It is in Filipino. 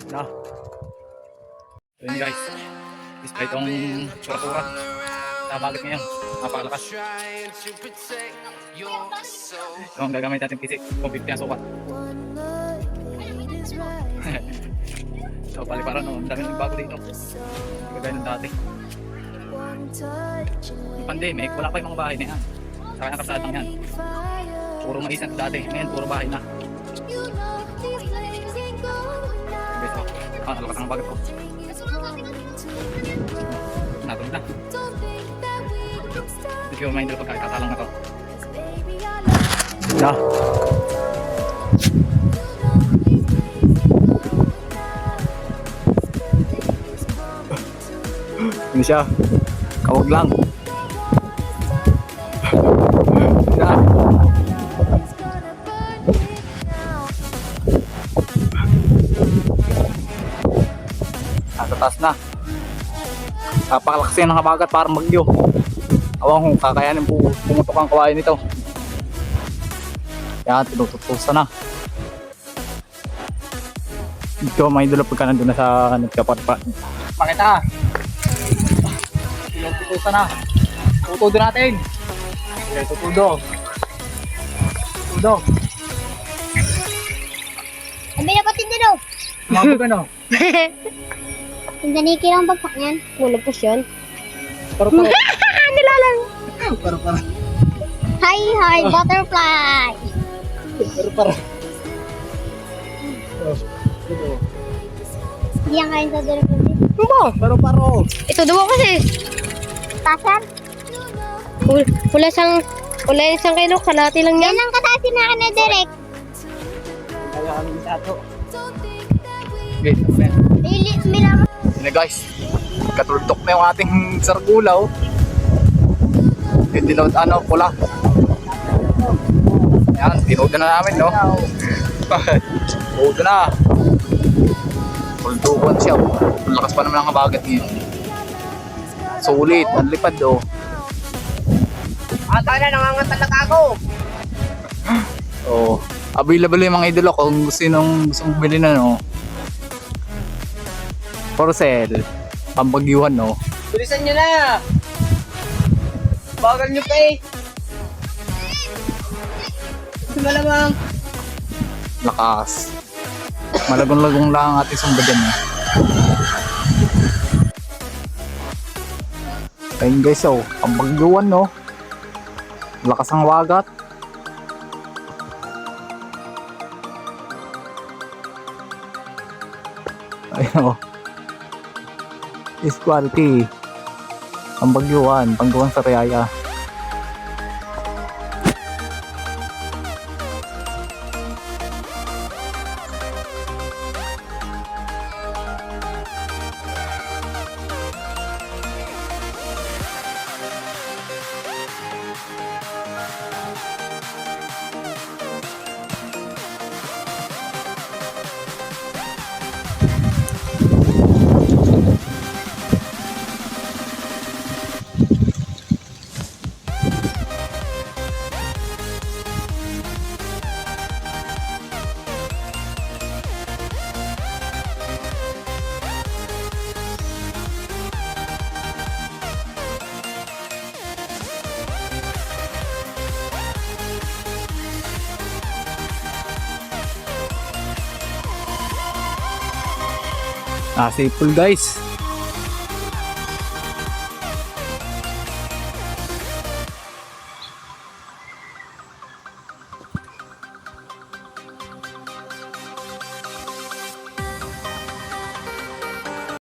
Na. Yun guys. Display itong sura-sura. Nabagat ngayon. Napakalakas. So ang gagamit natin kisik. Kung 50 ang sukat. So paliparan no. Ang dami ng bago dito. Kagaya ng dati. Yung pandemic, wala pa yung mga bahay na yan. Saka nakasadang yan. Puro mais na dati. Ngayon puro bahay na. Lakas ang bagat ko. Natulog na. Hindi ko mind pagkakatalang na to. Na. Ini siya. Kawag lang. Na. Nasa taas na. Napakalakas yan ng habagat parang bagyo. Awang kung kakayanin pumutok ang kawain nito. Yan, tinututusan na. Ito, may idol pagka nandun na sa nagkapat. Pakita! Tinututusan na. Tutudo natin. Okay, tutudo. Tutudo. Sabi na pati din oh. Mabog ka no? Tindaniki lang bagpak niyan. Mulupos yun. Paro-paro. Nilalang. Paro-paro. Hi, butterfly. Paro-paro. Hindi yan kain sa direct. Paro-paro. Ito daw kasi. Tasan? Wala isang kilo, kalati lang yan. Yan ang katasin na na direct. Kaya kami sa ato. Okay, okay. Milaman. Yan guys, katultok na yung ating sargulaw. Yung dinod pula. Yan, tinood na namin no. Tinood na. Pultukan siya. Lakas pa naman ang kabagat niya. Sulit, ang lipad oh. Ata na, nangangatalaga ako. Oh, available yung mga idolo kung gustong bili na no. For sale, pambagyuhan no. Tulisan nyo na. Bagal nyo pa eh. Malamang. Lakas. Malagong-lagong lang ang ating sumba dyan. Ayun guys, oh, pambagyuhan no. Lakas ang wagat. Ayun oh. Is quality. Pambagyuhan sa Riyaya. Sipol guys.